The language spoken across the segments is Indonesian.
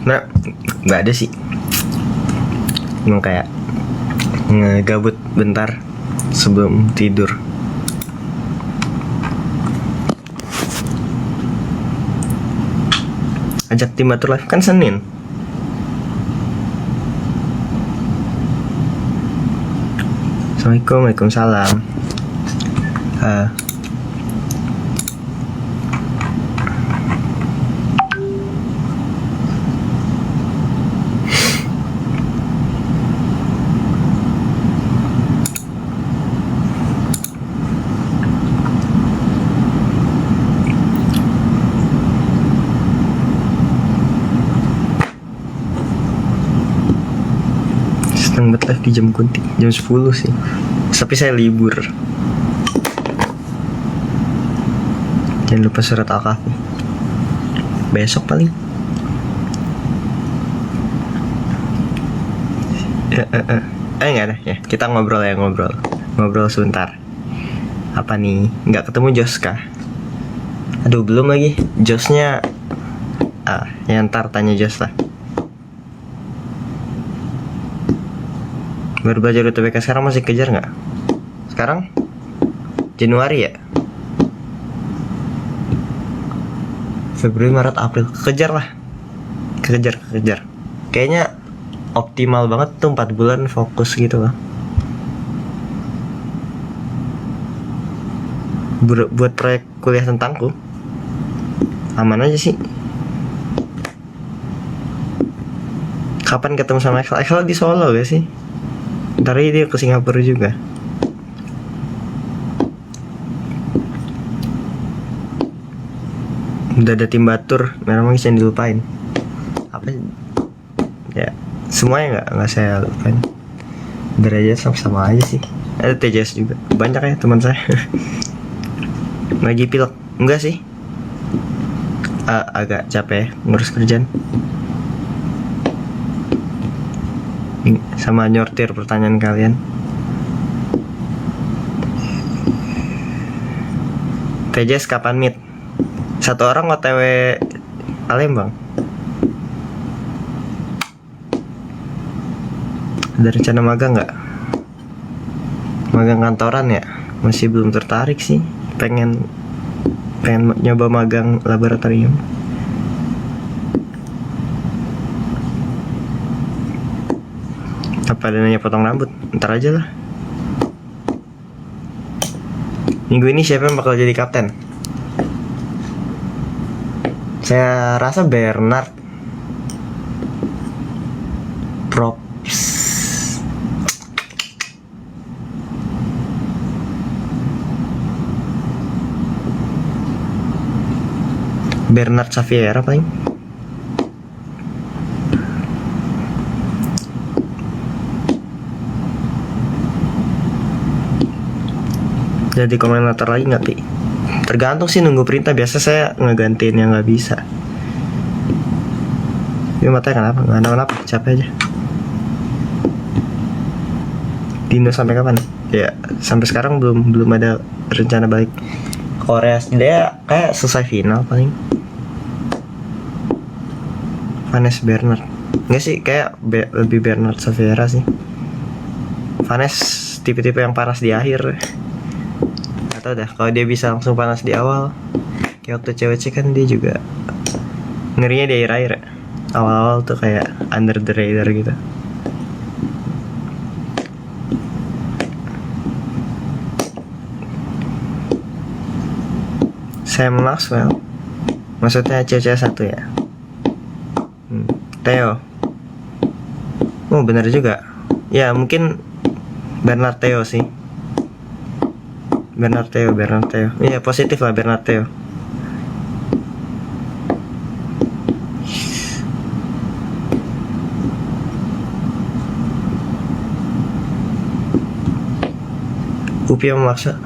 Nah, nggak ada sih. Emang kayak ngegabut bentar sebelum tidur. Ajak tim atur live kan Senin. Assalamualaikum, waalaikumsalam. Seneng banget live di jam kunti, jam 10 sih. Tapi saya libur. Jangan lupa surat Al-Kahfi. Besok paling. Nggak ada ya. Kita ngobrol sebentar. Apa nih? Nggak ketemu Jos kah? Aduh, belum lagi. Josnya ya ntar tanya Jos lah. Baru belajar UTBK sekarang masih kejar nggak? Sekarang Januari ya? Februari, Maret, April. Kejar lah. Kejar. Kayaknya optimal banget tuh 4 bulan fokus gitu lah. Buat proyek kuliah tentangku. Aman aja sih. Kapan ketemu sama Excel? Excel di Solo gak sih? Ntar dia ke Singapura juga. Udah ada tim batur, memang jangan dilupain. Apa ya, semuanya nggak saya lupain. Derajat sama-sama aja sih. Ada TJS juga, banyak ya teman saya. Lagi pilek, enggak sih. Agak capek ngurus kerjaan sama nyortir pertanyaan kalian. TJS kapan meet? Satu orang OTW Palembang. Ada rencana magang nggak? Magang kantoran ya? Masih belum tertarik sih. Pengen nyoba magang laboratorium. Apa ada nanya potong rambut? Ntar aja lah. Minggu ini siapa yang bakal jadi kapten? Saya rasa Bernard. Props. Bernard Xavier paling. Jadi komentator lagi nggak, Pi? Tergantung sih, nunggu perintah. Biasa saya ngegantiin yang nggak bisa. Ini matanya kenapa? Nggak kenapa, capek aja. Dino sampai kapan? Ya sampai sekarang belum ada rencana balik Korea. Dia kayak selesai final paling. Vanessa Bernard nggak sih, kayak lebih Bernard Xavier sih. Vanessa tipe-tipe yang panas di akhir. Atau dah kalau dia bisa langsung panas di awal, kayak waktu cewek kan dia juga ngerinya di akhir-akhir. Awal-awal tuh kayak under the radar gitu. Sam Maxwell, maksudnya cewek satu ya. Theo. Oh benar juga. Ya mungkin Bernard Theo sih. Bernard Theo. Iya positif lah Bernard Theo. Upi sama Maxwell.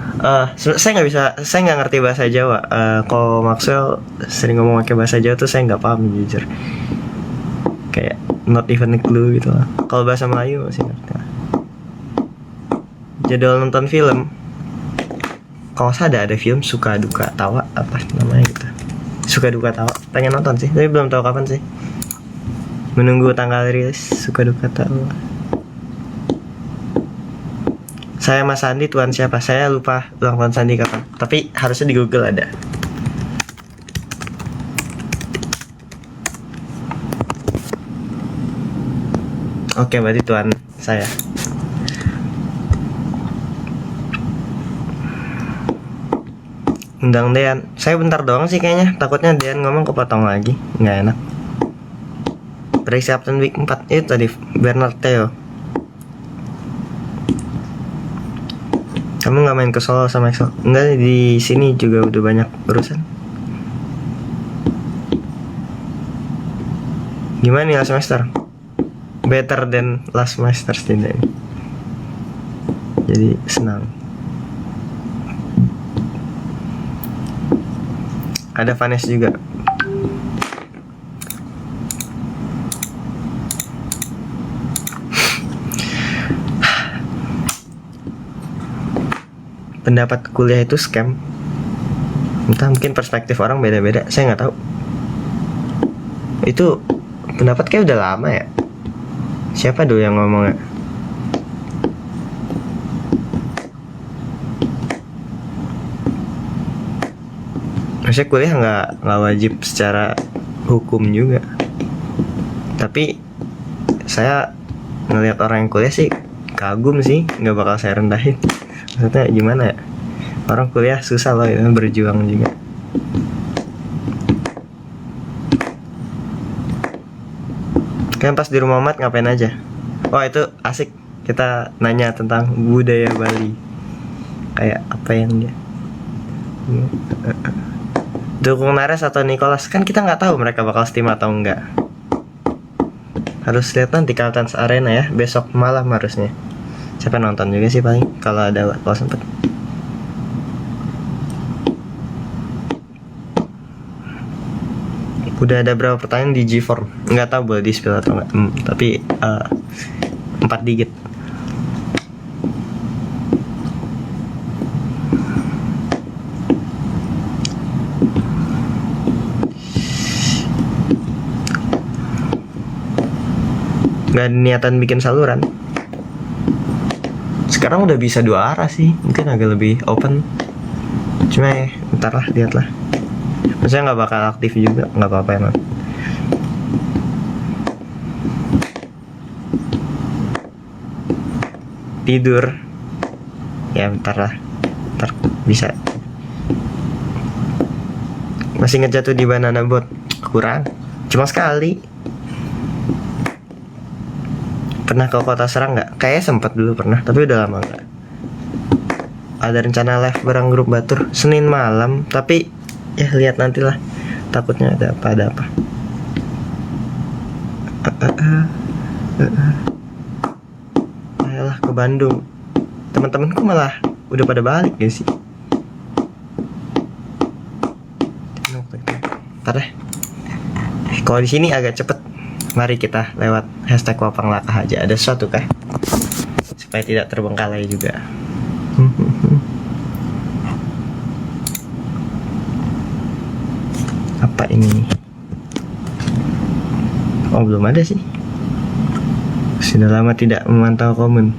Saya nggak ngerti bahasa Jawa. Kalau Maxwell sering ngomong pakai bahasa Jawa tuh saya nggak paham jujur. Kayak not even a clue gitu lah. Kalau bahasa Melayu masih ngerti. Jadwal nonton film. Kalau saya ada film Suka Duka Tawa, apa namanya gitu. Suka Duka Tawa. Pengen nonton sih, tapi belum tahu kapan sih. Menunggu tanggal rilis, suka duka tahu. Saya Mas Sandi, Tuan siapa? Saya lupa ulang tahun Sandi kapan. Tapi harusnya di Google ada. Oke, berarti Tuan saya. Undang Dean. Saya bentar doang sih kayaknya. Takutnya Dean ngomong kepotong lagi. Nggak enak. Prediksi Captain Week 4 itu tadi Bernard Theo. Kamu nggak main ke Solo sama Excel? Enggak, di sini juga udah banyak urusan. Gimana nih last semester? Better than last semester setidaknya. Jadi senang. Ada Vanes juga. Pendapat kuliah itu scam. Entah, mungkin perspektif orang beda-beda. Saya nggak tahu. Itu pendapat kayak udah lama ya. Siapa dulu yang ngomongnya? Maksudnya kuliah nggak wajib secara hukum juga. Tapi saya ngelihat orang yang kuliah sih kagum sih, nggak bakal saya rendahin. Maksudnya gimana ya? Orang kuliah susah loh, itu berjuang juga. Kan pas di rumah Mat ngapain aja? Wah, itu asik. Kita nanya tentang budaya Bali. Kayak apa yang dia dukung Nares atau Nicholas. Kan kita nggak tahu mereka bakal steam atau enggak. Harus lihat nanti Caltans Arena ya. Besok malam harusnya. Siapa nonton juga sih paling kalau ada, kalau sempet. Udah ada berapa pertanyaan di G-Form? Nggak tahu boleh di-spill atau nggak. Tapi 4 digit. Nggak ada niatan bikin saluran. Sekarang udah bisa 2 arah sih. Mungkin agak lebih open. Cuma ya, ntar lah, lihat lah. Maksudnya nggak bakal aktif juga, nggak apa-apa emang. Tidur. Ya bentar lah, ntar bisa. Masih ngejatuh di banana boat? Kurang, cuma sekali. Pernah ke Kota Serang nggak? Kayaknya sempat dulu pernah, tapi udah lama nggak. Ada rencana live bareng grup Batur Senin malam, tapi ya lihat nantilah. Takutnya ada apa. Ayolah ke Bandung. Teman-temanku malah udah pada balik ya sih. Ntar deh. Kalau di sini agak cepet. Mari kita lewat hashtag Wapang Lakah aja. Ada sesuatu kah? Supaya tidak terbengkalai juga. Apa ini? Oh, belum ada sih. Sudah lama tidak memantau komen.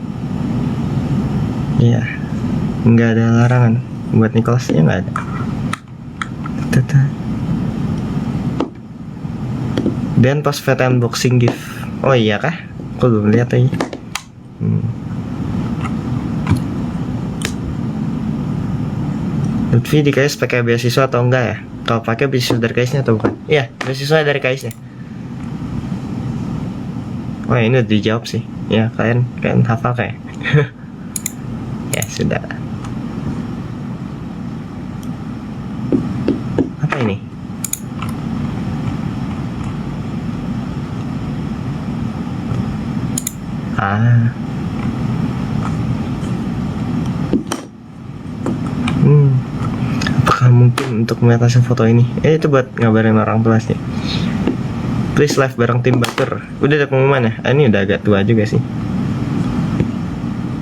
Iya, nggak ada larangan buat Nicholas, ya nggak ada. Dan pas vet unboxing gift. Oh iya kah? Aku belum lihat lagi. Lutfi di KS pakai beasiswa atau enggak ya? Kalau pakai beasiswa dari KS-nya atau bukan? Iya, beasiswa dari KS-nya. Oh ini udah dijawab sih. Ya kalian hafal kayak. Ya sudah. Apa ini? Apakah mungkin untuk mengatasi foto ini? Itu buat ngabarin orang tua sih. Please live bareng tim Batur. Udah ada pengumuman ya? Ini udah agak tua juga sih.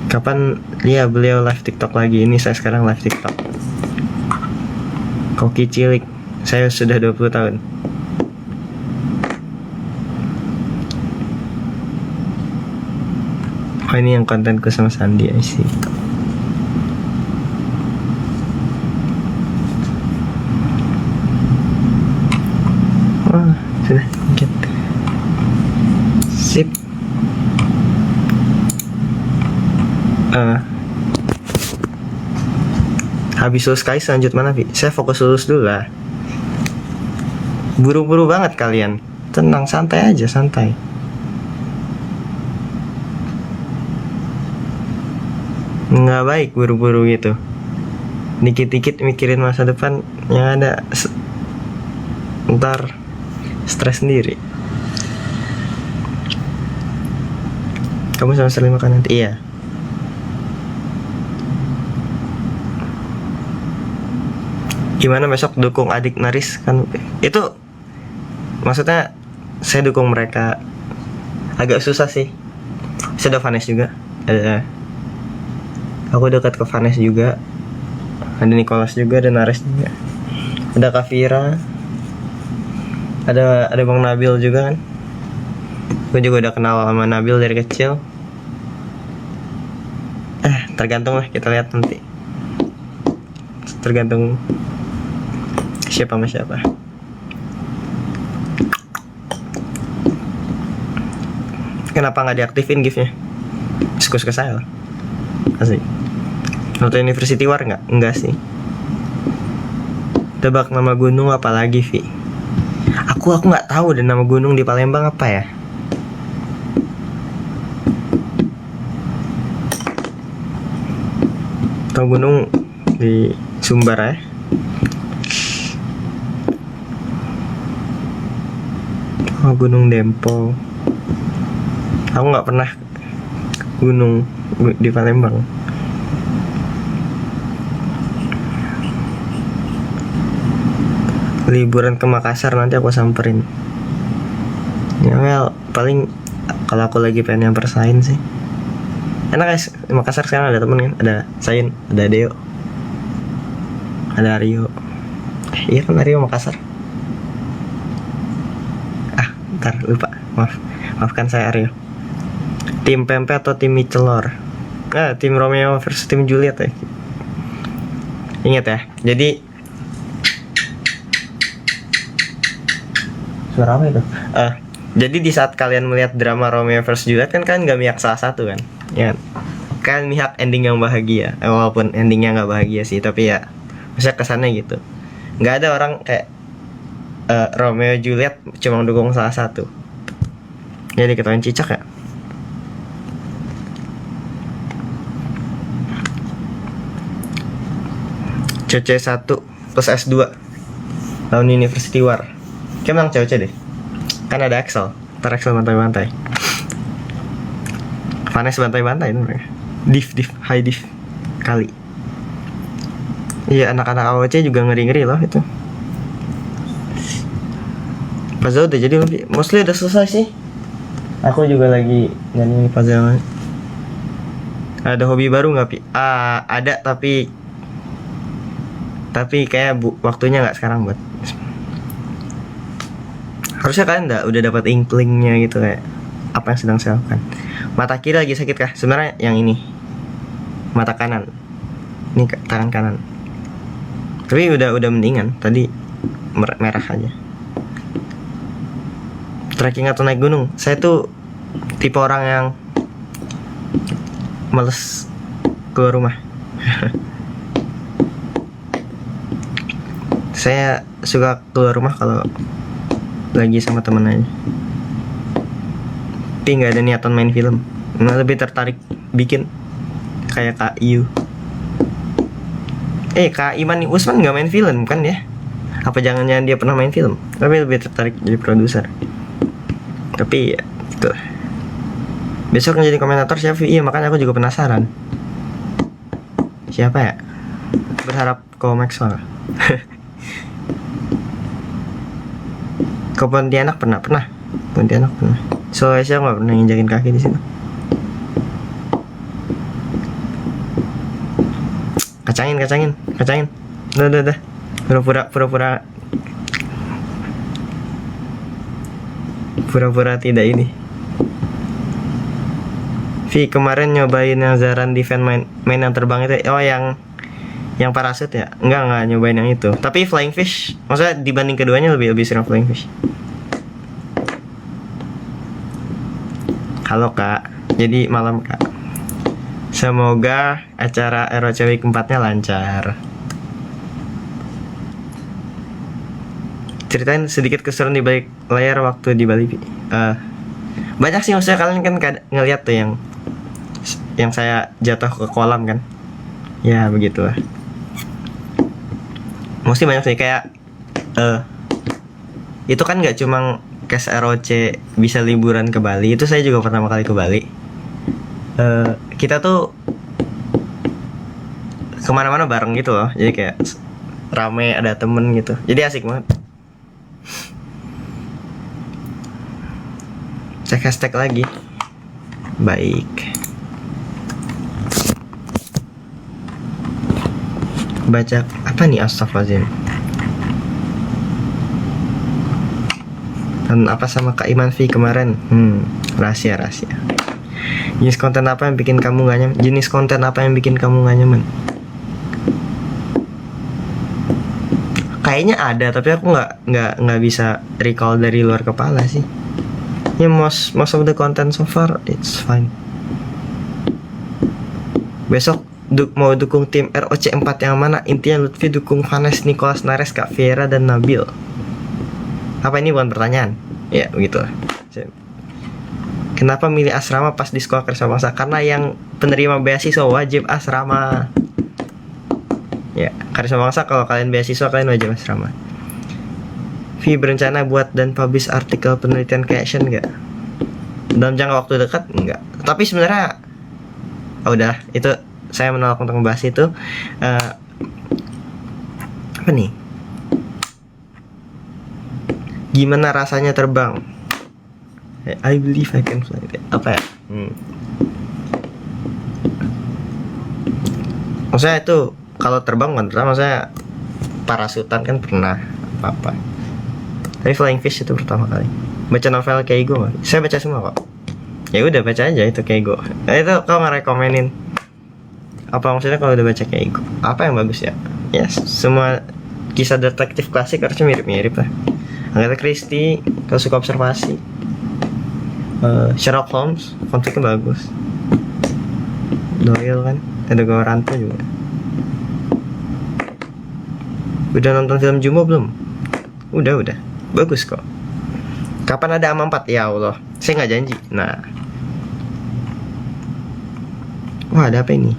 Kapan ya beliau live TikTok lagi? Ini saya sekarang live TikTok. Koki cilik. Saya sudah 20 tahun. Oh ini yang kontenku sama Sandi sih. Oh sudah dikit. Sip. Habis lulus KAIS lanjut mana Vi? Saya fokus lulus dulu lah. Buru-buru banget kalian. Tenang, santai aja, santai. Nggak baik buru-buru gitu. Dikit-dikit mikirin masa depan, yang ada ntar stres sendiri. Kamu sama sering makan nanti? Iya. Gimana besok dukung adik Naris kan? Itu maksudnya saya dukung mereka. Agak susah sih. Saya ada Vanes juga. Aku dekat ke Vanes juga. Ada Nicholas juga, ada Naris juga. Ada Kavira. Ada Bang Nabil juga kan. Gue juga udah kenal sama Nabil dari kecil. Tergantung lah, kita lihat nanti. Tergantung siapa sama siapa. Kenapa nggak diaktifin giftnya? Suka-suka saya lah. Asik. Nonton University War nggak? Enggak sih. Tebak nama gunung apa lagi Vi? Aku nggak tahu deh nama gunung di Palembang apa ya. Tahu gunung di Sumbar ya? Oh, Gunung Dempo. Aku nggak pernah gunung di Palembang. Liburan ke Makassar nanti aku samperin. Ya well, paling kalau aku lagi pengen yang persain sih. Enak guys, di Makassar sekarang ada temen kan, ada Sain, ada Deo, ada Aryo. Iya kan Aryo Makassar. Ntar lupa, maafkan saya Aryo. Tim Pempe atau tim Michelor? Tim Romeo versus tim Juliet ya. Ingat ya, jadi suara apa itu? Jadi di saat kalian melihat drama Romeo versus Juliet kan kalian gak mihak salah satu kan? Ya, kalian mihak ending yang bahagia. Walaupun endingnya gak bahagia sih, tapi ya maksudnya kesannya gitu. Gak ada orang kayak Romeo Juliet cuma dukung salah satu. Jadi ketahuan cicak ya. CC1 plus S2 tahun University War. Kayak menang COC deh. Kan ada Excel. Ntar Excel bantai-bantai. Vanes bantai-bantai itu mereka. Div, high div kali. Iya, anak-anak AOC juga ngeri-ngeri loh itu. Puzzle udah jadi lebih, mostly udah selesai sih. Aku juga lagi nyanyi puzzle. Ada hobi baru nggak Pi? Ada tapi kayak waktunya nggak sekarang buat. Harusnya kalian udah dapat inklingnya gitu kayak apa yang sedang saya lakukan. Mata kiri lagi sakit kah? Sebenarnya yang ini mata kanan. Ini tangan kanan. Tapi udah mendingan. Tadi merah aja. Trekking atau naik gunung? Saya tuh tipe orang yang males keluar rumah. Saya suka keluar rumah kalau lagi sama temen aja. Tapi nggak ada niatan main film. Lebih tertarik bikin kayak Kak Iu. Kak Iman Usman nggak main film kan ya? Apa jangan-jangan dia pernah main film? Tapi lebih tertarik jadi produser. Tapi ya gitu. Besok menjadi komentator siapa? Iya, makanya aku juga penasaran. Siapa ya? Berharap Komex soalnya. Ke Pontianak pernah. Pontianak pernah. Sulawesi nggak pernah nginjakin kaki di situ. Kacangin. Udah. Pura-pura tidak ini. Vi kemarin nyobain yang Zaran Defense main yang terbang itu. Oh yang parasut ya? Enggak nyobain yang itu. Tapi Flying Fish, maksudnya dibanding keduanya lebih sering Flying Fish. Halo Kak, jadi malam Kak. Semoga acara ROC Week 4-nya lancar. Ceritain sedikit keseruan di balik layar waktu di Bali. Banyak sih, maksudnya kalian kan ngeliat tuh yang saya jatuh ke kolam kan. Ya begitulah. Mesti banyak sih, kayak itu kan nggak cuma kes ROC bisa liburan ke Bali, itu saya juga pertama kali ke Bali. Kita tuh kemana-mana bareng gitu loh, jadi kayak rame, ada temen gitu, jadi asik banget. Cek hashtag lagi. Baik. Baca apa nih, astagfirullahaladzim. Dan apa sama Kak Iman V kemarin? Rahasia. Jenis konten apa yang bikin kamu gak nyaman? Kayaknya ada, tapi aku nggak bisa recall dari luar kepala sih. Ya most of the content so far it's fine. Besok mau dukung tim ROC 4 yang mana? Intinya Lutfi dukung Vanes, Nicholas, Nares, Kak Viera, dan Nabil. Apa ini bukan pertanyaan? Ya begitu. Kenapa milih asrama pas di sekolah Karsa Bangsa? Karena yang penerima beasiswa wajib asrama. Ya, Karsa Bangsa kalau kalian beasiswa kalian wajib asrama. Vi berencana buat dan publish artikel penelitian Caption nggak? Dalam jangka waktu dekat nggak. Tapi sebenarnya udah, itu saya menolak untuk membahas itu. Apa nih? Gimana rasanya terbang? I believe I can fly. Apa ya? Maksudnya itu kalau terbang kan pertama, saya parasutan kan pernah apa. Tapi Flying Fish itu pertama kali. Baca novel Keigo gak? Saya baca semua kok. Ya udah baca aja itu Keigo. Nah, itu kau ngerekomenin apa, maksudnya kalau udah baca Keigo apa yang bagus ya? Ya semua kisah detektif klasik harusnya mirip-mirip lah. Agatha Christie kalau suka observasi. Sherlock Holmes konfliknya bagus. Doyle kan, ada Goranto juga. Udah nonton film Jumbo belum? Udah. Bagus kok. Kapan ada AMA 4? Ya Allah, saya nggak janji. Nah, wah ada apa ini?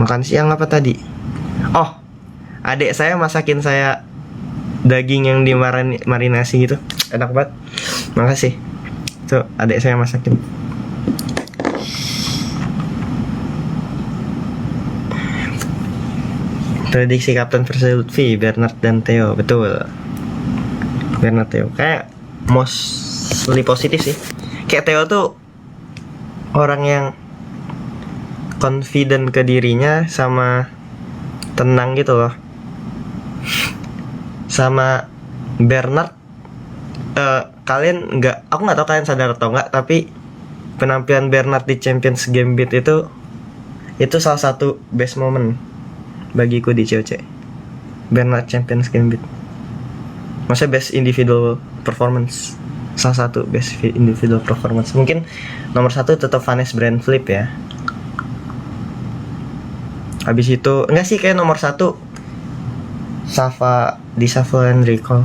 Makan siang apa tadi? Oh, adik saya masakin saya daging yang dimarinasi gitu, enak banget. Makasih. Tuh, adik saya masakin. Prediksi Kapten versus Lutfi, Bernard dan Theo. Betul, Bernard Theo kayak mostly positif sih. Kayak Theo tuh orang yang confident ke dirinya sama tenang gitu loh. Sama Bernard, kalian aku nggak tahu kalian sadar atau nggak, tapi penampilan Bernard di Champions Gambit itu salah satu best moment bagiku di COC. Bernard Champions Gambit, maksudnya best individual performance, salah satu best individual performance. Mungkin nomor 1 tetap Vanes Brand Flip ya. Habis itu enggak sih, kayak nomor 1 Safa di Shuffle and Recall.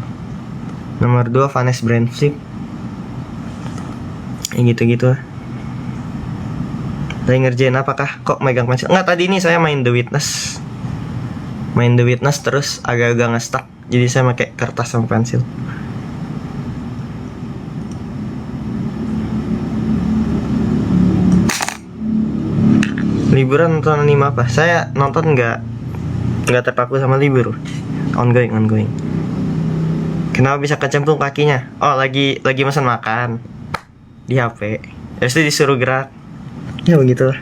Nomor 2 Vanes Brand Flip. Yang gitu-gitu. Lagi ngerjain apakah? Kok megang pensil? Enggak, tadi ini saya main The Witness terus agak-agak nge-stuck, jadi saya pakai kertas sama pensil. Liburan nonton anime apa? Saya nonton nggak terpaku sama libur. Ongoing. Kenapa bisa kecemplung kakinya? Oh, lagi pesan makan di HP. Terus disuruh gerak. Ya begitulah.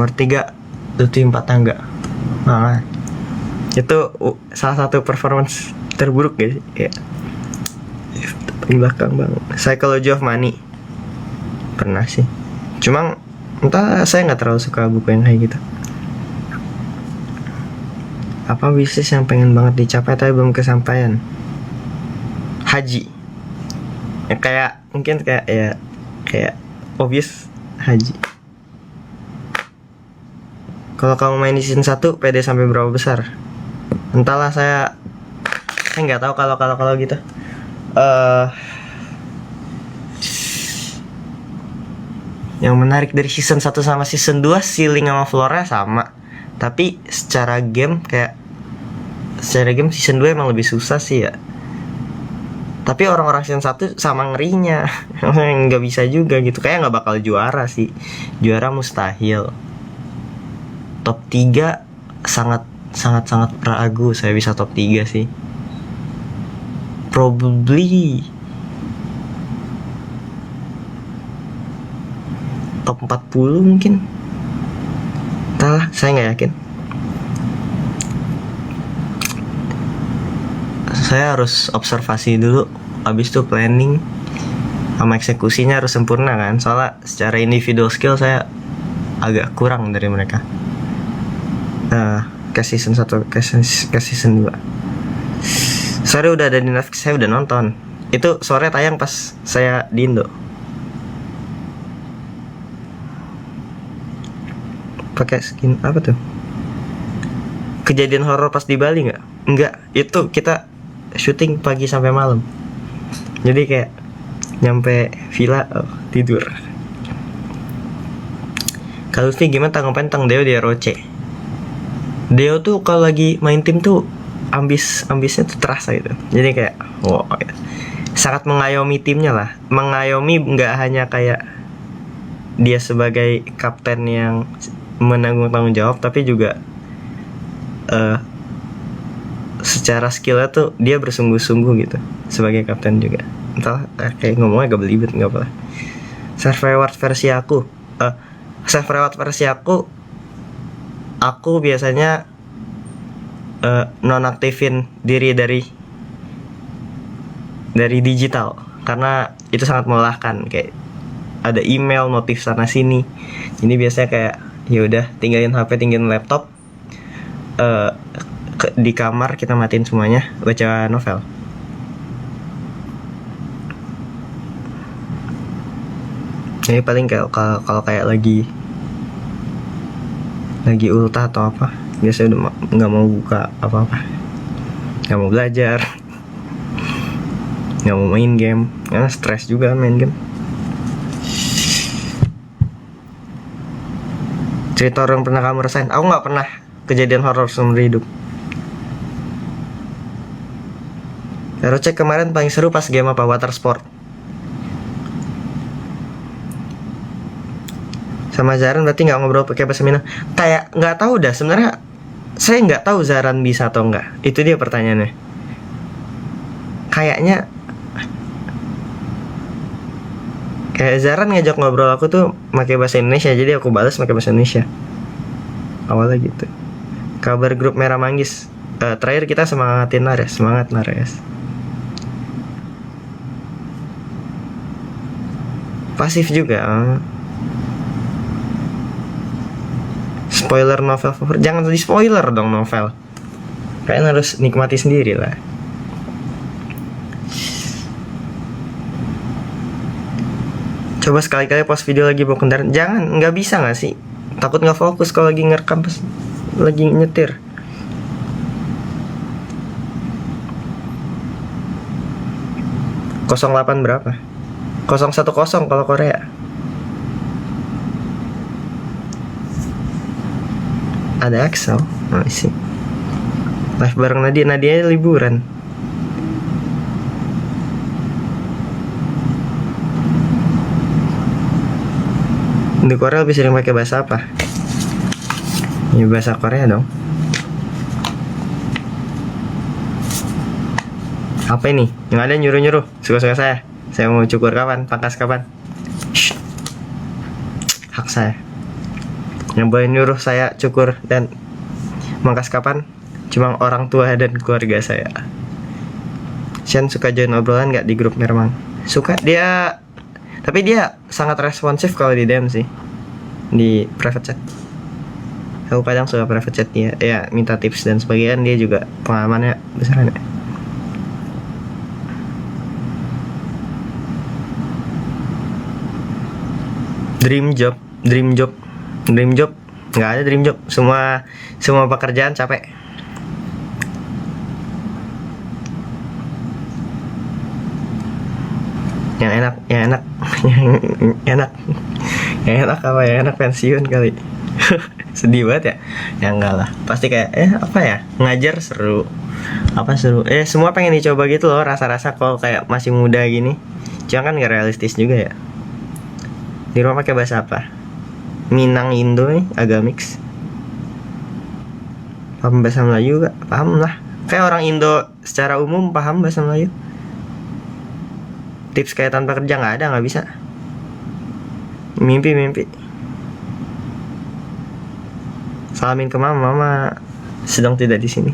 Nomor 3 Duty 4 tangga. Nah, itu salah satu performance terburuk gak sih? Ya. Paling belakang banget. Psychology of Money pernah sih. Cuma entah, saya nggak terlalu suka buku yang kayak gitu. Apa bisnis yang pengen banget dicapai tapi belum kesampaian? Haji. Ya, kayak mungkin kayak obvious haji. Kalau kamu main di season 1 PD sampai berapa besar? Entahlah, saya nggak tahu kalau gitu. Yang menarik dari season 1 sama season 2, ceiling sama floor-nya sama. Tapi secara game season 2 emang lebih susah sih ya. Tapi orang-orang season 1 sama ngerinya. Nggak bisa juga gitu. Kayak nggak bakal juara sih. Juara mustahil. Top 3 sangat ragu saya bisa top 3 sih. Probably top 40 mungkin. Entahlah, saya nggak yakin. Saya harus observasi dulu, habis itu planning sama eksekusinya harus sempurna kan. Soalnya secara individual skill saya agak kurang dari mereka. Ke season 1 ke season 2. Sore udah ada di Netflix, saya udah nonton. Itu sore tayang pas saya di Indo. Pakai skin apa tuh? Kejadian horor pas di Bali nggak? Enggak, itu kita syuting pagi sampai malam. Jadi kayak nyampe villa tidur. Kalau sih gimana tanggapan tentang Deo di ROC? Deo tuh kalau lagi main tim tuh ambisnya tuh terasa gitu. Jadi kayak wow, ya. Sangat mengayomi timnya lah. Mengayomi nggak hanya kayak dia sebagai kapten yang menanggung tanggung jawab, tapi juga secara skillnya tuh dia bersungguh-sungguh gitu sebagai kapten juga. Entah kayak ngomongnya agak belibet, nggak apa. Self reward versi aku biasanya nonaktifin diri dari digital karena itu sangat melelahkan. Kayak ada email, notif sana sini. Ini biasanya kayak ya udah tinggalin HP, tinggalin laptop, di kamar kita matiin semuanya, baca novel. Ini paling kalau kayak lagi ultah atau apa, biasanya udah nggak mau buka apa-apa, nggak mau belajar, nggak mau main game karena stres juga main game. Cerita orang pernah kamu rasain? Aku nggak pernah kejadian horor seumur hidup. Baru cek kemarin paling seru pas game apa? Water sport. Sama Zaran berarti nggak ngobrol pakai bahasa Minang? Kayak nggak tahu dah sebenarnya. Saya nggak tahu Zaran bisa atau enggak. Itu dia pertanyaannya. Kayaknya kayak Zaran ngajak ngobrol aku tuh pakai bahasa Indonesia, jadi aku balas pakai bahasa Indonesia. Awalnya gitu. Kabar grup Merah Manggis. Terakhir kita semangatin Nares, semangat Nares. Pasif juga. Spoiler novel favorit. Jangan di spoiler dong novel. Kalian harus nikmati sendiri lah. Coba sekali-kali pas video lagi bawa kendaraan. Jangan, nggak bisa nggak sih? Takut nggak fokus kalau lagi ngerekam pas lagi nyetir. .08 berapa? 010 kalau Korea. Ada Axel, sih. Live bareng Nadia liburan. Di Korea lebih sering pakai bahasa apa? Ya bahasa Korea dong. Apa ini? Yang ada nyuruh-nyuruh. Suka-suka saya. Saya mau cukur kapan? Pangkas kapan? Shh. Hak saya. Yang boleh nyuruh saya cukur dan mangkas kapan cuma orang tua dan keluarga saya. Shen suka join obrolan gak di grup Mermang? Suka dia, tapi dia sangat responsif kalau di DM sih, di private chat. Aku kadang suka private chat dia, ya minta tips dan sebagainya. Dia juga pengalamannya besaran ya. Dream job nggak ada dream job. Semua pekerjaan capek. yang enak yang enak apa, yang enak pensiun kali. Sedih banget ya. Ya enggak lah, pasti kayak apa ya, ngajar seru, apa seru, semua pengen dicoba gitu loh, rasa-rasa kalau kayak masih muda gini. Cuma kan gak realistis juga ya. Di rumah pakai bahasa apa? Minang Indo nih, agak mix. Paham bahasa Melayu gak? Paham lah, kayak orang Indo secara umum paham bahasa Melayu. Tips kayak tanpa kerja nggak ada, nggak bisa. Mimpi. Salamin ke mama sedang tidak di sini.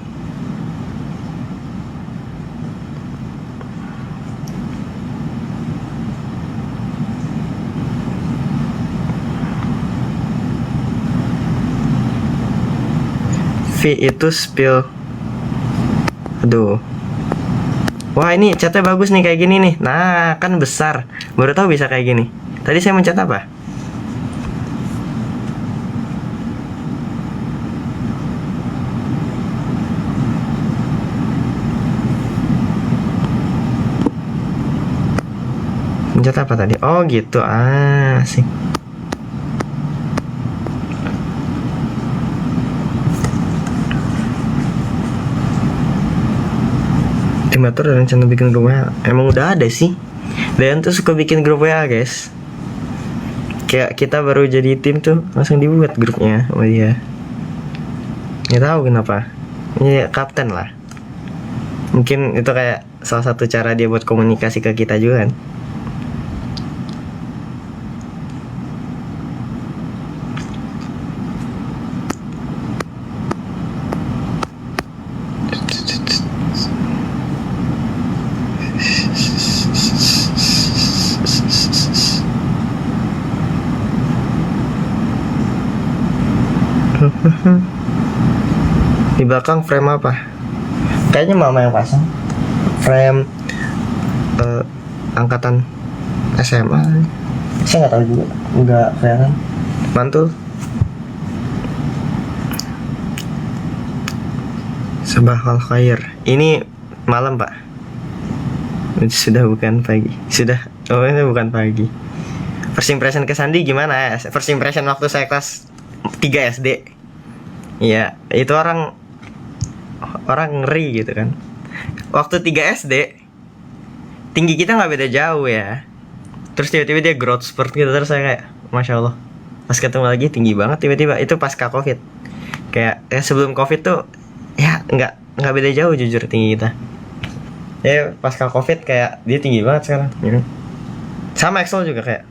V itu spill. Aduh. Wah, ini catnya bagus nih kayak gini nih. Nah, kan besar. Baru tahu bisa kayak gini. Tadi saya mencet apa? Mencet apa tadi? Oh gitu. Sih. Estimator dan rencana bikin grup WA. Emang udah ada sih. Dan tuh suka bikin grup WA guys. Kayak kita baru jadi tim tuh langsung dibuat grupnya sama dia. Nggak tahu kenapa. Ini kapten lah. Mungkin itu kayak salah satu cara dia buat komunikasi ke kita juga kan. Di belakang frame apa? Kayaknya mama yang pasang. Frame angkatan SMA. Saya nggak tahu juga. Nggak kelihatan. Mantul. Sabahal khair. Ini malam pak. Sudah bukan pagi. Sudah. Oh ini bukan pagi. First impression ke Sandi gimana ya? First impression waktu saya kelas 3 SD. Iya, itu orang ngeri gitu kan. Waktu 3 SD tinggi kita nggak beda jauh ya. Terus tiba-tiba dia growth spurt gitu. Terus saya kayak Masya Allah. Pas ketemu lagi tinggi banget tiba-tiba. Itu pasca Covid. Kayak sebelum Covid tuh ya nggak beda jauh jujur tinggi kita. Ya pasca Covid kayak dia tinggi banget sekarang ya. Sama Excel juga kayak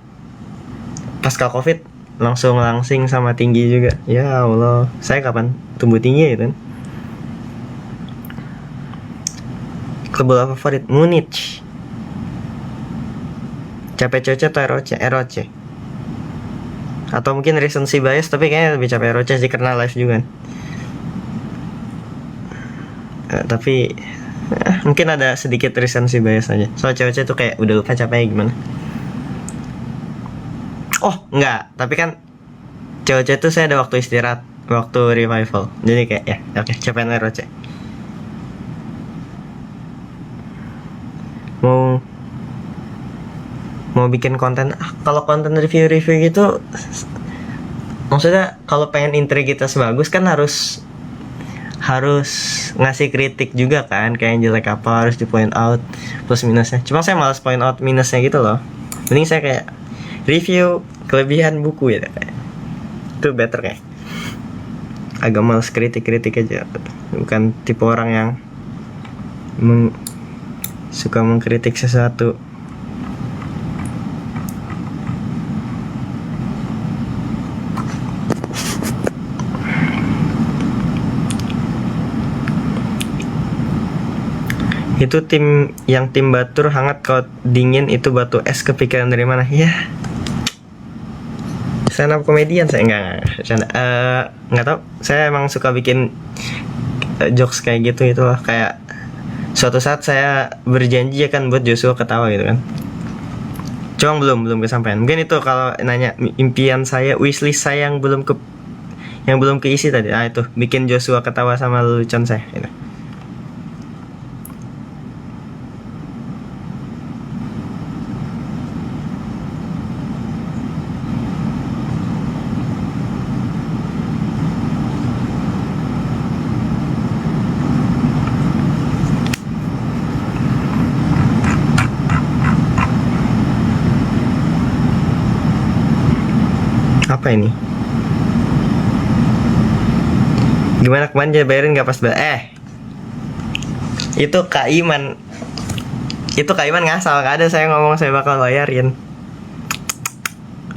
pasca Covid langsing sama tinggi juga. Ya Allah, saya kapan tumbuh tinggi ya kan? Klub bola favorit Munich. Capek Coce atau ROC? Atau mungkin recency bias, tapi kayaknya lebih capek ROC sih karena live juga kan. Tapi mungkin ada sedikit recency bias aja. Soal cewek-cewek tuh kayak udah lupa capeknya gimana. Oh enggak, tapi kan cewek-cewek tuh saya ada waktu istirahat, waktu revival. Jadi kayak ya oke, capek ROC. Mau bikin konten, kalau konten review gitu, maksudnya kalau pengen integritas bagus kan harus ngasih kritik juga kan, kayak yang jelek apa harus di point out plus minusnya. Cuma saya malas point out minusnya gitu loh. Mending saya kayak review kelebihan buku ya kayak. Itu better kayak. Agak males kritik aja. Bukan tipe orang yang suka mengkritik sesuatu. Itu tim Batur hangat kalau dingin itu batu es kepikiran dari mana? Ya. Stand up komedian saya nggak tahu. Saya emang suka bikin jokes kayak gitu itu loh, kayak suatu saat saya berjanji akan buat Joshua ketawa gitu kan. Cuma belum kesampaian. Mungkin itu kalau nanya impian saya, wishlist saya yang belum keisi tadi. Itu bikin Joshua ketawa sama lelucon saya gitu. Apa ini? Gimana kemarin dia bayarin gak pas itu Kak Iman ngasal, gak ada saya ngomong saya bakal bayarin.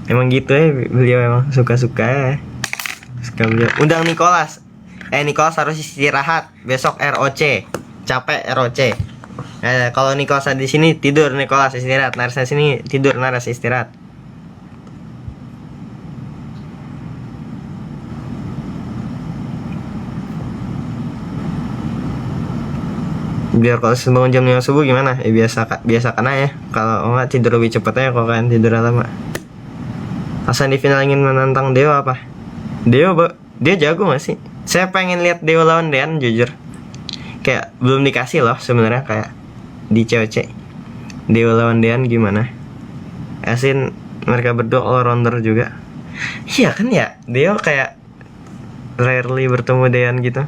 Emang gitu ya, beliau emang suka beliau. Undang Nicholas harus istirahat besok ROC, capek ROC. Kalau Nicholas di sini tidur, Nicholas istirahat. Naras di sini tidur, Naras istirahat. Biar kalau bangun jam 5 subuh gimana? Biasa kan ya. Kalau enggak tidur lebih cepat aja kalau kalian tidur lama. Hasan di final ingin menantang Dewa apa? Dia jago gak sih? Saya pengen lihat Dewa lawan Dean jujur. Kayak belum dikasih loh sebenarnya, kayak di COC. Dewa lawan Dean gimana? Asin mereka berdua all rounder juga. Iya kan ya? Dewa kayak rarely bertemu Dean gitu.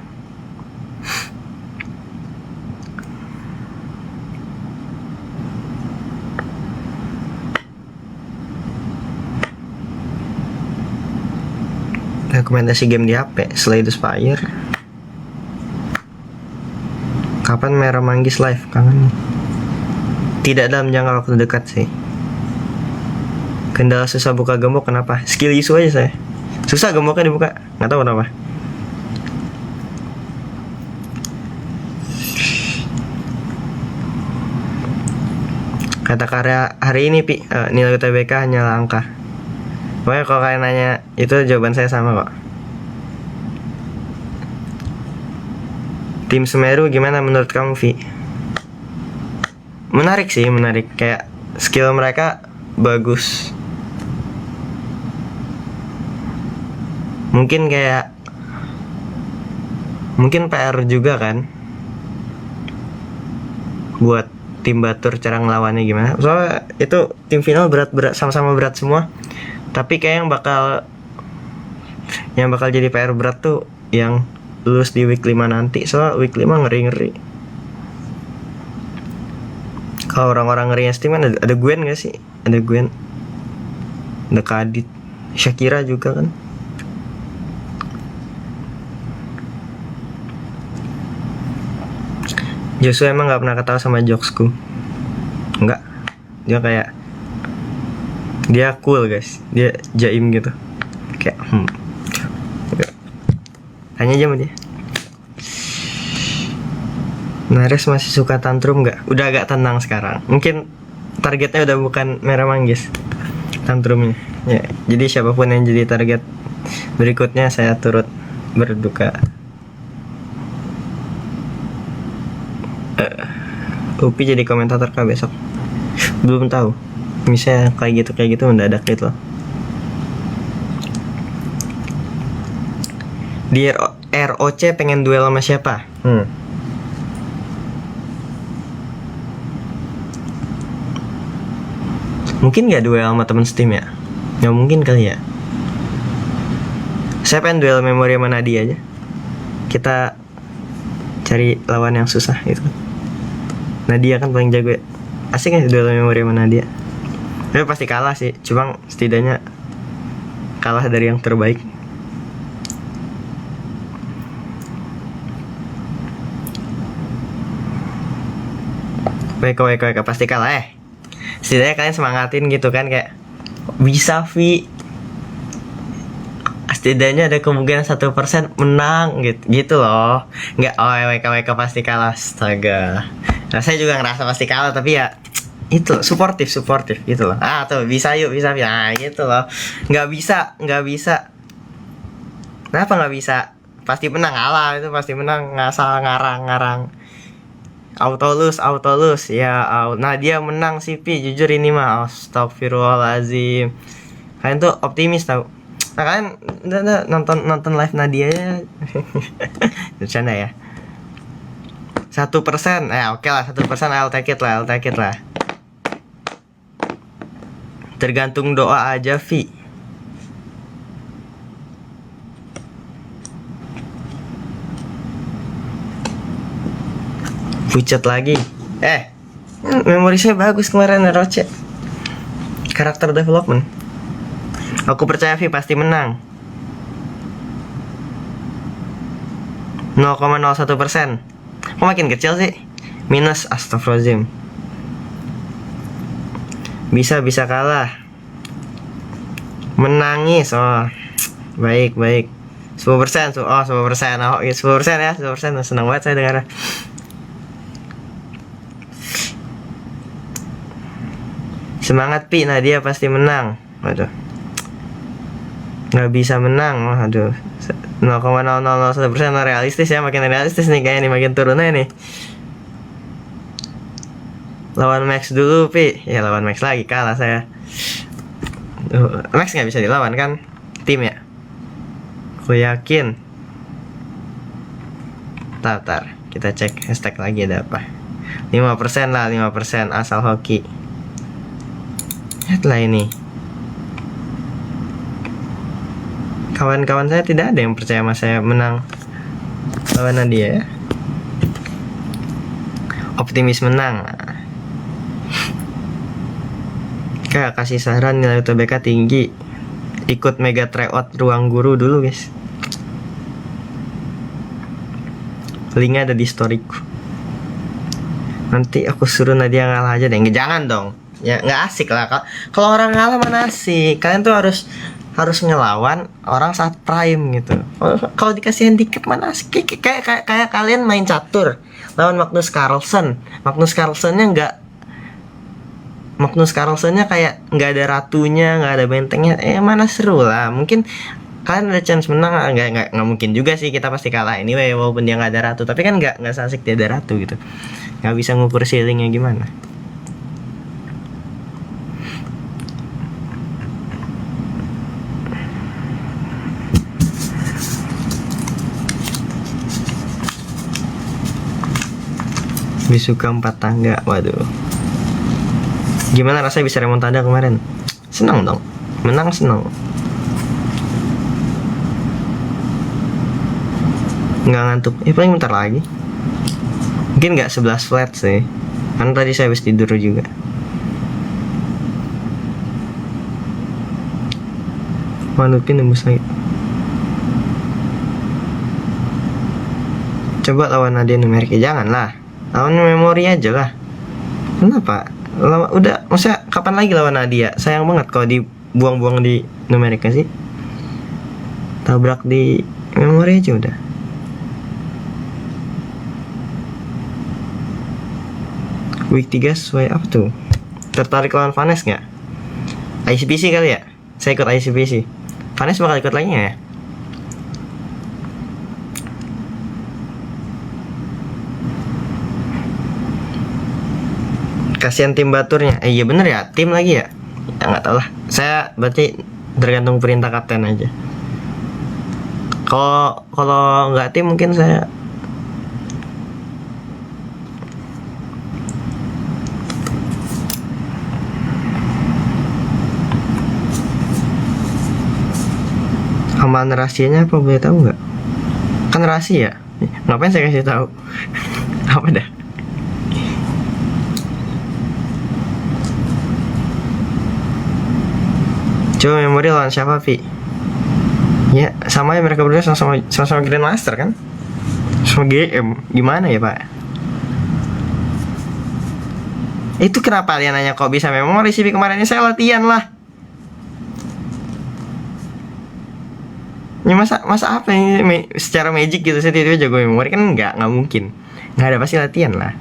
Rekomendasi game di HP, Slay the Spire. Kapan Merah Manggis live? Kangen. Tidak dalam jangka waktu dekat sih. Kendala susah buka gembok kenapa? Skill isu aja saya. Susah gemboknya dibuka, nggak tahu kenapa. Kata karya hari ini nilai UTBK hanyalah angka. Pokoknya kalau kalian nanya itu jawaban saya sama kok. Tim Semeru gimana menurut kamu, Vi? Menarik sih, kayak skill mereka bagus. Mungkin PR juga kan buat tim Batur cara ngelawannya gimana. Soalnya itu tim final berat sama-sama berat semua. Tapi kayak yang bakal jadi PR berat tuh yang lulus di week 5 nanti. Soalnya week 5 ngeri-ngeri. Kalau orang-orang ngerinya Steam kan ada Gwen gak sih? Ada Gwen, ada Kadit, Shakira juga kan. Joshua emang gak pernah ketawa sama jokesku. Enggak. Dia cool guys, dia jaim gitu. Kayak tanya aja sama dia. Nares masih suka tantrum gak? Udah agak tenang sekarang. Mungkin targetnya udah bukan Merah Manggis tantrumnya ya. Jadi siapapun yang jadi target berikutnya saya turut berduka. Upi jadi komentator kah besok? Belum tahu. Misalnya kayak gitu mendadak gitu loh. Di ROC pengen duel sama siapa? Mungkin gak duel sama temen Steam ya? Gak mungkin kali ya. Saya pengen duel memori sama Nadia aja. Kita cari lawan yang susah gitu. Nadia kan paling jago ya. Asik gak duel memori sama Nadia? Tapi pasti kalah sih, cuma setidaknya kalah dari yang terbaik. Weka pasti kalah setidaknya kalian semangatin gitu kan, kayak bisa Vi, setidaknya ada kemungkinan 1% menang gitu loh. Nggak WK pasti kalah, astaga. Nah, saya juga ngerasa pasti kalah, tapi ya itu suportif gitu loh. Tuh bisa nah gitu loh. Nggak bisa. Kenapa nggak bisa? Pasti menang, kalah itu pasti menang, ngasal ngarang auto lose ya. Nah dia menang sih Pi, jujur ini mah astagfirullahaladzim. Kalian tuh optimis tau. Nah kalian udah nonton live Nadia ya. Bercanda ya. 1%, oke lah 1%, I'll take it lah. Tergantung doa aja Vi. Pucat lagi. Memori saya bagus kemarin Roche. Karakter development. Aku percaya Vi pasti menang. 0,01%. Kok makin kecil sih? Minus, astagfirullahaladzim. Bisa kalah. Menangis. Baik 10%. 10%. 10% ya. 10%. Senang banget saya dengar. Semangat Pi, Nadia pasti menang. Waduh, nggak bisa menang. Aduh, 0,0001% realistis ya. Makin realistis nih kayaknya nih, makin turun aja nih. Lawan Max dulu Pi. Ya lawan Max lagi, kalah saya. Max nggak bisa dilawan kan, tim ya. Aku yakin. Tar kita cek hashtag lagi ada apa. 5% lah, 5% asal hoki. Lihatlah ini. Kawan-kawan saya tidak ada yang percaya mas saya menang lawan Nadia ya. Optimis menang. Kayak kasih saran nilai UTBK tinggi. Ikut mega tryout ruang guru dulu guys. Linknya ada di storyku. Nanti aku suruh Nadia ngalah aja deh. Jangan dong. Ya nggak asik lah. Kalau orang ngalah mana asik. Kalian tuh harus ngelawan orang saat prime gitu. Kalau dikasih handicap mana asik. Kayak kalian main catur lawan Magnus Carlsen. Magnus Carlsennya kayak nggak ada ratunya, nggak ada bentengnya. Mana seru lah. Mungkin kalian ada chance menang. Nggak mungkin juga sih, kita pasti kalah anyway walaupun dia nggak ada ratu. Tapi kan nggak seasik dia ada ratu gitu. Nggak bisa ngukur ceilingnya gimana. Bisuka 4 tangga. Waduh, gimana rasanya bisa remontada kemarin? Senang dong, menang senang. Nggak ngantuk, paling bentar lagi. Mungkin nggak 11 flat sih, karena tadi saya habis tidur juga. Manupin nembus lagi. Coba lawan Nadia numerik. Jangan lah, lawan memori aja lah. Kenapa? Udah, maksudnya kapan lagi lawan Nadia? Sayang banget kalau dibuang-buang di numeriknya sih. Tabrak di memori aja udah. Week 3 sesuai apa tuh? Tertarik lawan Vanes nggak? ICPC kali ya? Saya ikut ICPC. Vanes bakal ikut lagi nggak ya? Kasihan tim baturnya. Iya bener ya, tim lagi ya. Ya nggak tahu lah. Saya berarti tergantung perintah kapten aja. Kalau nggak tim mungkin saya amalan rahasianya apa, boleh tahu nggak? Kan rahasia. Ngapain saya kasih tahu? Apa dah? Coba memori lawan siapa Vi? Ya sama ya, mereka berdua sama-sama Grandmaster kan? Sama GM. Gimana ya pak? Itu kenapa kalian nanya kok bisa memori sih? Kemarin ini saya latihan lah. Ya masa apa ini secara magic gitu saya tiba-tiba jago memori? Kan nggak mungkin. Nggak ada, pasti latihan lah.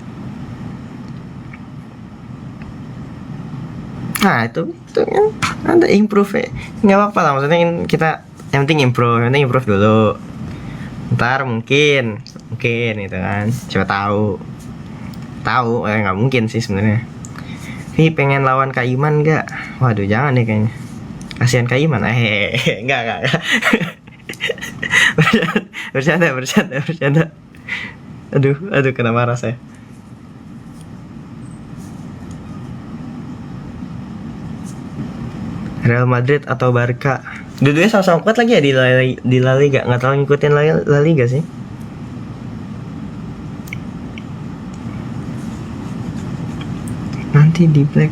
Nah itu kan ada improve ya. Nggak apa-apa lah, maksudnya kan kita yang penting improve dulu. Ntar mungkin itu kan, siapa tahu nggak mungkin sih sebenarnya. Tapi pengen lawan Kak Iman nggak? Waduh jangan deh kayaknya, kasihan Kak Iman. Nggak. Bercanda. Aduh kena marah saya. Real Madrid atau Barca? Dua-duanya sama-sama kuat lagi ya di La Liga. Nggak terlalu ngikutin La Liga sih. Nanti di Black.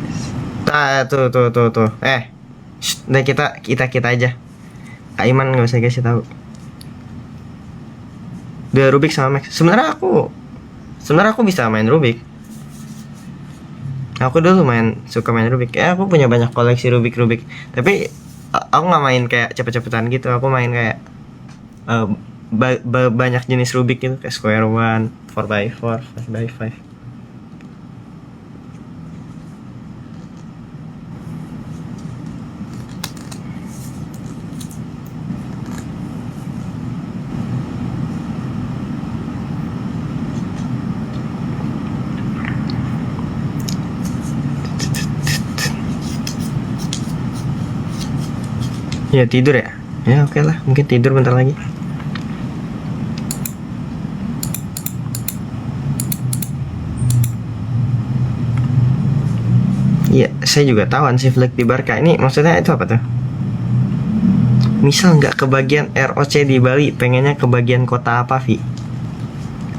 Tuh. Udah kita aja. Kak Iman nggak usah kasih tahu. Dua Rubik sama Max. Sebenarnya aku bisa main Rubik. Aku dulu suka main Rubik. Aku punya banyak koleksi Rubik. Tapi aku nggak main kayak cepet-cepetan gitu. Aku main kayak banyak jenis Rubik gitu, kayak square one, 4x4, 5x5. Ya tidur ya? Ya oke lah, mungkin tidur bentar lagi. Iya, saya juga tahu Hansi Flick di Barca. Ini maksudnya itu apa tuh? Misal nggak kebagian ROC di Bali, pengennya kebagian kota apa, Vi?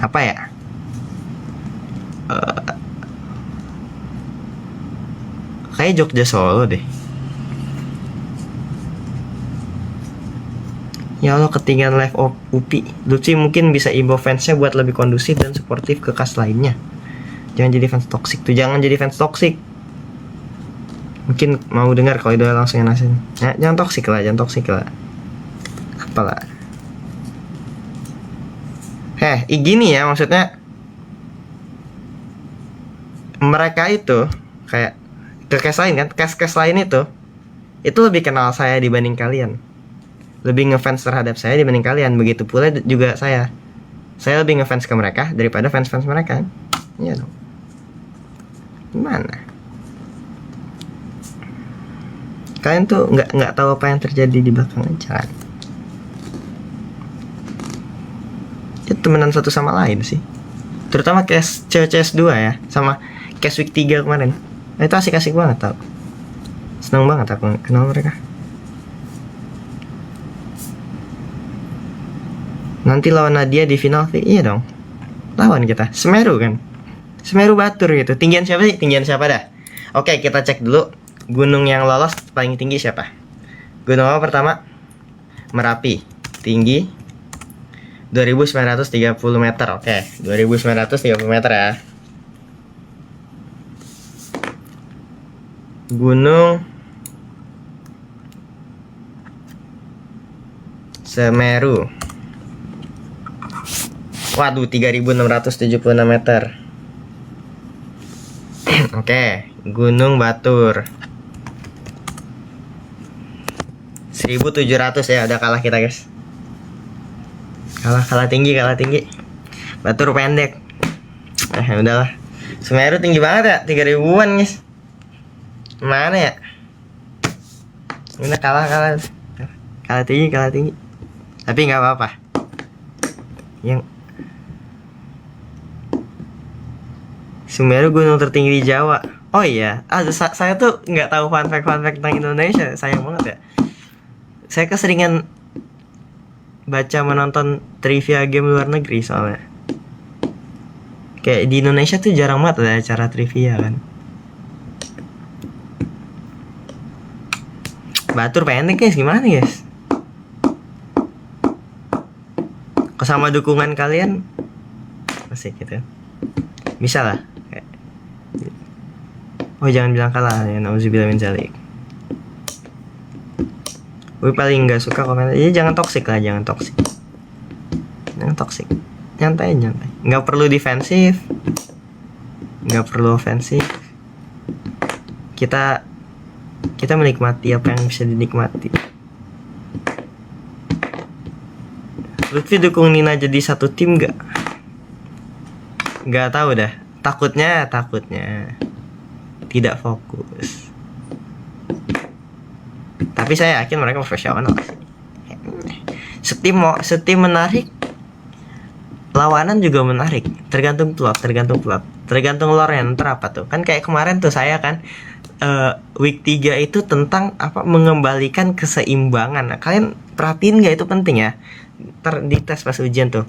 Apa ya? Kayak Jogja Solo deh. Ya Allah, ketinggalan live of Upi. Lutfi mungkin bisa imbau fansnya buat lebih kondusif dan suportif ke cast lainnya. Jangan jadi fans toxic tuh, jangan jadi fans toxic. Mungkin mau dengar kalau udah langsung nasin. Ya, jangan toxic lah. Apalah. Gini ya, maksudnya mereka itu kayak ke cast lain kan, cast lain itu lebih kenal saya dibanding kalian. Lebih ngefans terhadap saya dibanding kalian. Begitu pula juga saya lebih ngefans ke mereka daripada fans mereka. Iya dong. Gimana? Kalian tuh nggak tahu apa yang terjadi di belakang aja kan? Ya temenan satu sama lain sih. Terutama case CS2 ya, sama case week 3 kemarin. Itu asik-asik banget tau. Seneng banget aku kenal mereka. Nanti lawan Nadia di final. Iya dong, lawan kita Semeru kan, Semeru Batur gitu. Tinggian siapa dah? Oke, kita cek dulu gunung yang lolos paling tinggi siapa. Gunung apa pertama? Merapi, tinggi 2930 meter. Oke, 2930 meter ya. Gunung Semeru, waduh, 3676 meter. Oke, Gunung Batur 1700 ya, udah kalah kita guys. Kalah tinggi. Batur pendek. Udahlah. Semeru tinggi banget ya, 3000-an guys. Mana ya? Udah kalah tinggi. Tapi nggak apa-apa. Yang Semeru gunung tertinggi di Jawa. Oh iya, saya tuh nggak tahu fun fact tentang Indonesia. Sayang banget ya. Saya keseringan menonton trivia game luar negeri soalnya. Kayak di Indonesia tuh jarang banget ada acara trivia kan. Batur pendek guys, gimana guys? Sama dukungan kalian masih gitu. Bisa lah. Oh jangan bilang kalah ya, nauzubillah min dzalik. Gue paling nggak suka komentar. Jadi jangan toksik. Nyantai. Nggak perlu defensif, nggak perlu ofensif. Kita Kita menikmati apa yang bisa dinikmati. Lutfi dukung Nina jadi satu tim gak? Gak tahu dah. Takutnya tidak fokus. Tapi saya yakin mereka profesional sih. Setim menarik, lawanan juga menarik. Tergantung plot, tergantung lore yang apa tuh. Kan kayak kemarin tuh saya kan week 3 itu tentang apa, mengembalikan keseimbangan. Nah, kalian perhatiin nggak, itu penting ya. Di tes pas ujian tuh,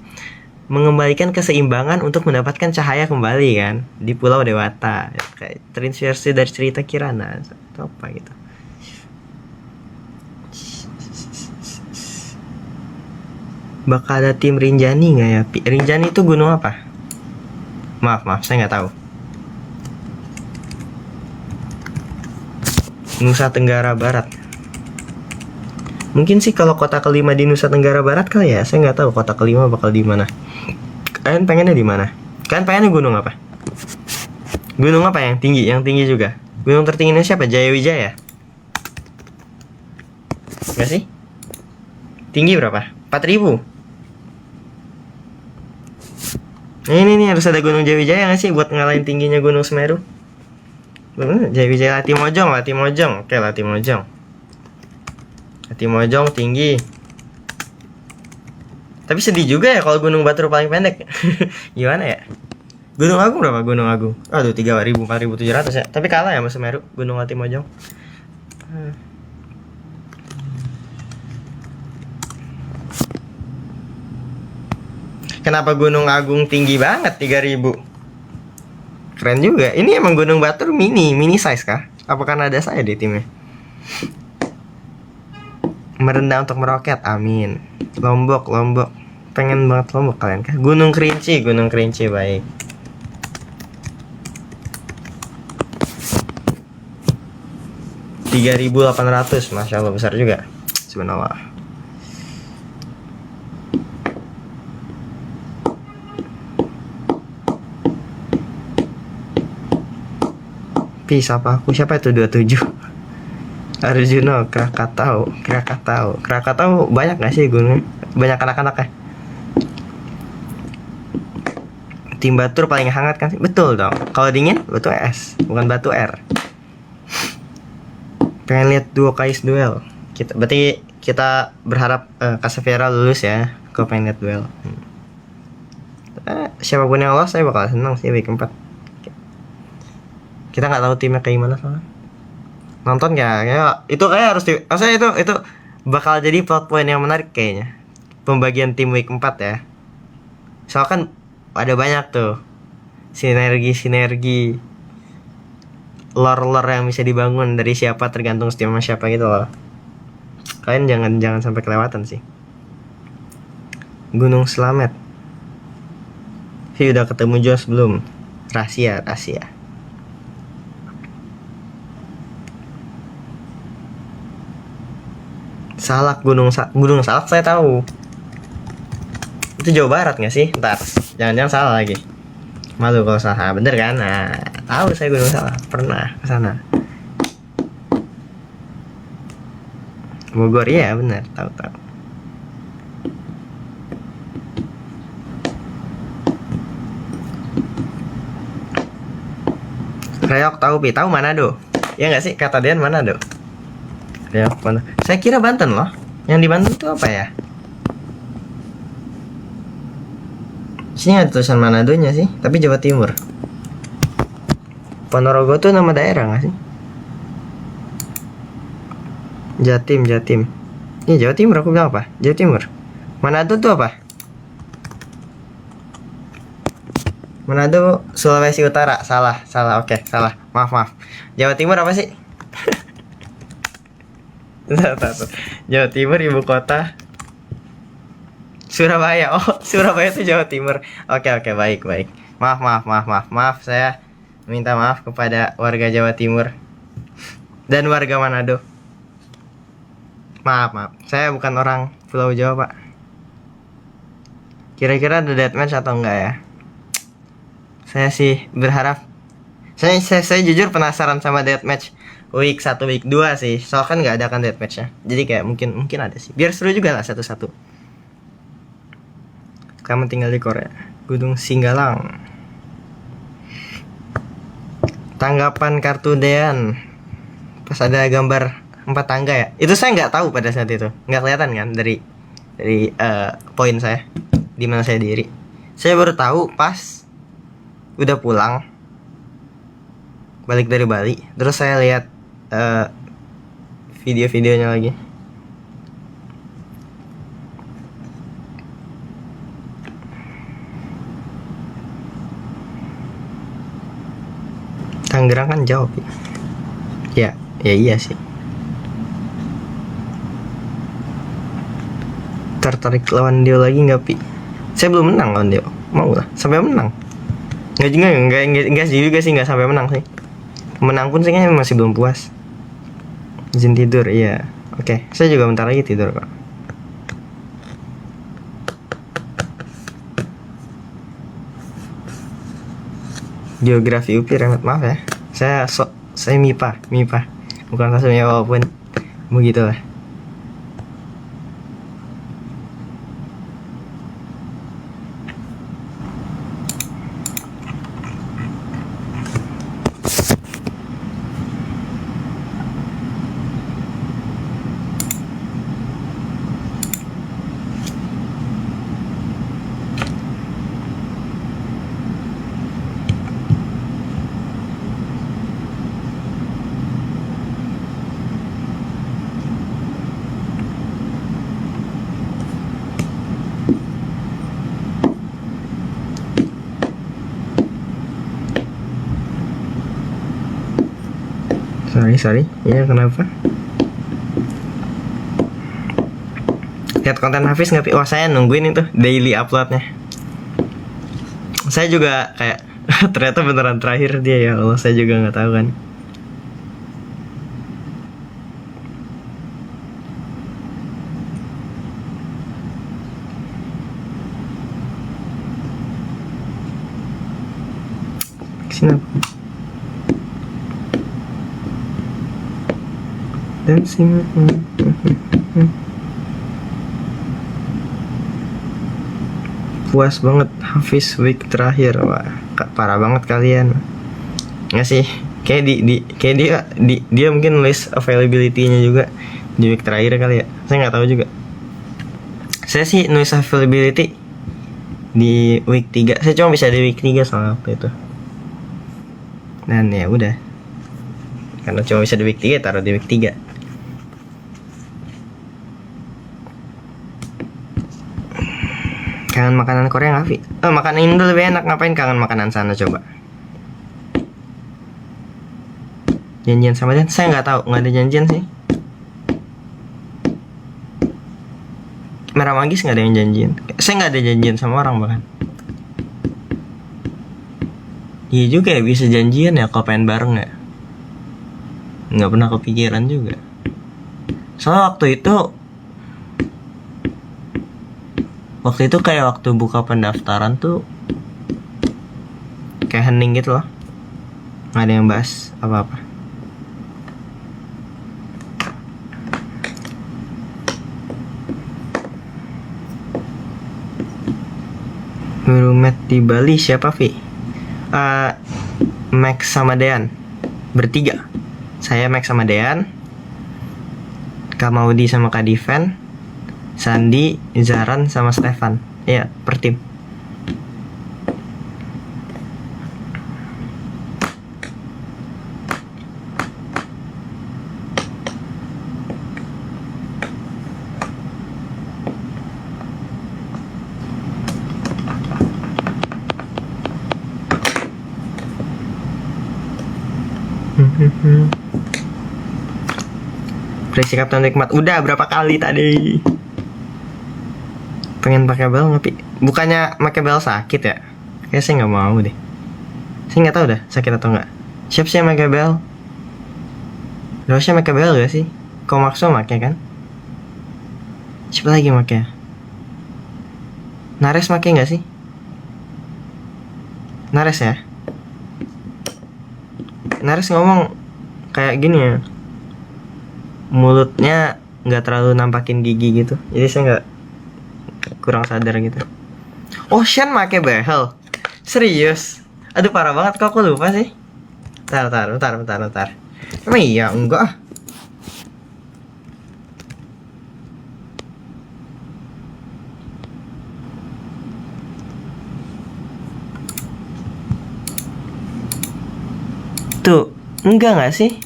mengembalikan keseimbangan untuk mendapatkan cahaya kembali kan di Pulau Dewata. Kayak terinspirasi dari cerita Kirana atau apa gitu. Bakal ada tim Rinjani nggak ya? Rinjani itu gunung apa? Maaf, saya nggak tahu. Nusa Tenggara Barat. Mungkin sih kalau kota kelima di Nusa Tenggara Barat kali ya. Saya nggak tahu kota kelima bakal di mana. Kalian pengennya di mana? Kalian pengennya gunung apa? Gunung apa yang tinggi? Yang tinggi juga. Gunung tertinggi Indonesia apa? Jayawijaya? Nggak sih? Tinggi berapa? 4.000. Ini harus ada Gunung Jayawijaya nggak sih buat ngalahin tingginya Gunung Semeru? Jayawijaya Latimojong. Oke, Latimojong tinggi. Tapi sedih juga ya kalau Gunung Batur paling pendek. Gimana ya? Gunung Agung berapa? Gunung Agung. Aduh, 3.000, 4.700 ya. Tapi kalah ya sama Semeru, Gunung Latimojong. Kenapa Gunung Agung tinggi banget 3.000? Keren juga. Ini emang Gunung Batur mini size kah? Apakah ada saya di timnya? Merendah untuk meroket, amin. Lombok. Pengen banget Lombok kalian kah? Gunung Kerinci baik. $3.800, Masya Allah, besar juga. Subhanallah. Siapa itu 27? Arjuna, Krakatau banyak gak sih gunung? Banyak anak-anak ya? Tim Batur paling hangat kan sih? Betul dong. Kalau dingin batu es, bukan batu R. Pengen lihat duo Kais duel. Berarti kita berharap Kasevera lulus ya. Kalau pengen lihat duel. Siapapun yang lolos saya bakal senang sih week 4. Kita nggak tahu timnya kayak gimana soalnya. Nonton ya itu kayak harus maksudnya itu bakal jadi plot point yang menarik kayaknya. Pembagian tim week 4 ya. Soalnya kan ada banyak tuh sinergi lore yang bisa dibangun dari siapa, tergantung setiap sama siapa gitu loh. Kalian jangan sampai kelewatan sih. Gunung Slamet. Udah ketemu Jos belum? Rahasia. Salak, Gunung Salak saya tahu. Itu Jawa Barat nggak sih? Ntar, jangan salah lagi. Malu kalau salah, bener kan? Nah, tahu saya Gunung Salak, pernah ke sana. Bogor ya, bener, tahu. Reok tahu Manado. Ya nggak sih, kata Dian Manado. Reok mana? Saya kira Banten loh. Yang di Banten itu apa ya? Sini ada tulisan Manadonya sih, tapi Jawa Timur. Ponorogo tuh nama daerah nggak sih? Jatim. Ini Jawa Timur, aku bilang apa? Jawa Timur. Manado tuh apa? Manado Sulawesi Utara. Salah. Oke, salah. Maaf. Jawa Timur apa sih? Jawa Timur ibu kota Surabaya. Oh, Surabaya itu Jawa Timur. Oke, baik. Maaf. Saya minta maaf kepada warga Jawa Timur dan warga Manado. Maaf. Saya bukan orang Pulau Jawa, Pak. Kira-kira ada deathmatch atau enggak ya? Saya sih berharap Saya jujur penasaran sama deathmatch week 1 week 2 sih. Soalnya kan nggak ada kan deathmatchnya. Jadi kayak mungkin ada sih. Biar seru juga lah satu-satu. Kamu tinggal di Korea, Gunung Singgalang. Tanggapan kartu Dean pas ada gambar 4 tangga ya. Itu saya nggak tahu pada saat itu. Nggak kelihatan kan dari poin saya di mana saya diri. Saya baru tahu pas udah pulang balik dari Bali. Terus saya lihat video-videonya lagi. Tangerang kan jauh ya. Ya iya sih. Tertarik lawan Dio lagi nggak Pi? Saya belum menang lawan Dio. Mau lah sampai menang. Nggak juga sih, nggak sampai menang sih. Menang pun sih kayaknya masih belum puas. Izin tidur, iya. Oke, saya juga bentar lagi tidur kok. Geografi UPI remet, maaf ya. Saya MIPA. Bukan langsungnya walaupun begitulah. Sorry. Ya kenapa? Lihat konten Hafiz nggak? Wah saya nungguin itu daily uploadnya. Saya juga kayak ternyata beneran terakhir dia ya Allah. Saya juga nggak tahu kan. Kesini apa? Dan puas banget Hafiz week terakhir. Wah parah banget kalian. Nggak sih, kayak dia mungkin list availability-nya juga di week terakhir kali ya. Saya nggak tahu juga. Saya sih nulis availability di week 3. Saya cuma bisa di week 3 soalnya waktu itu. Dan ya udah, karena cuma bisa di week 3, taruh di week 3. Kangen makanan Korea nggak, Vi? Makanan Indo lebih enak. Ngapain kangen makanan sana coba? Janjian sama dia? Saya nggak tahu, nggak ada janjian sih. Merah Manggis nggak ada yang janjian. Saya nggak ada janjian sama orang bahkan. Iya juga ya, bisa janjian ya kalau pengen bareng ya. Nggak pernah kepikiran juga. Soalnya waktu itu kayak waktu buka pendaftaran tuh kayak hening gitu loh, nggak ada yang bahas apa-apa. Merumet di Bali siapa, Vi? Max sama Dean bertiga. Saya Max sama Dean, Kak Maudi sama Kak Diven, Sandi, Zaran sama Stefan. Iya, per tim. Presi Kapten Nikmat. Udah berapa kali tadi? Pengen pakai bel nggak, Pi? Bukannya pakai bel sakit ya? Kayaknya saya nggak mau deh. Saya nggak tahu dah sakit atau nggak. Siapa sih yang pakai bel? Rosnya pakai bel gak sih? Kok Maxo pakai kan? Siapa lagi pakai? Nares pakai nggak sih? Nares ya? Naris ngomong kayak gini ya, mulutnya nggak terlalu nampakin gigi gitu, jadi saya nggak kurang sadar gitu. Oh, Shen make behel, serius? Aduh parah banget, kok aku lupa sih. Bentar. Emang iya enggak ah. Tuh, enggak sih?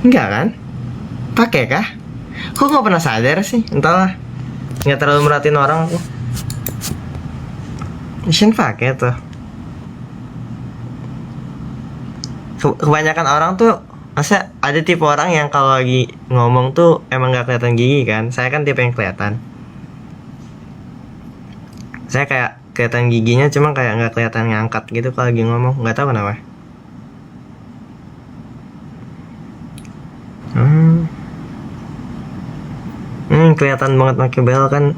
Enggak kan? Pakai kah? Kok nggak pernah sadar sih? Entahlah, nggak terlalu merhatiin orang aku. Shin pakai tuh. Kebanyakan orang tuh, masa ada tipe orang yang kalau lagi ngomong tuh emang nggak kelihatan gigi kan? Saya kan tipe yang kelihatan. Saya kayak kelihatan giginya, cuma kayak nggak kelihatan ngangkat gitu kalau lagi ngomong. Nggak tahu kenapa. Kelihatan banget pakai bel kan.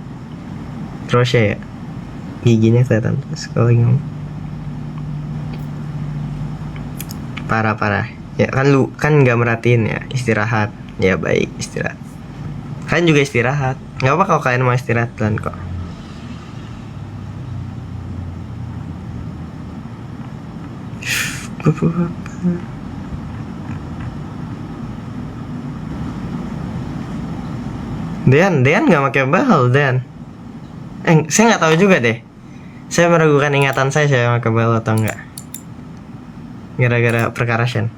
Terus ya, giginya kelihatan terus kalau lagi ngomong. Parah. Ya kan lu kan nggak merhatiin ya, istirahat. Ya baik, istirahat. Kalian juga istirahat. Nggak apa kalau kalian mau istirahat dan kok. Dean nggak pakai bahal Dean. Saya nggak tahu juga deh. Saya meragukan ingatan saya pakai bahal atau enggak. Gara-gara perkara Shen.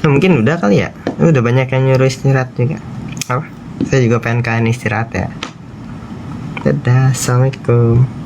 Mungkin udah kali ya. Udah banyak yang nyuruh istirahat juga. Apa? Saya juga pengen kalian istirahat ya. Dadah, assalamualaikum.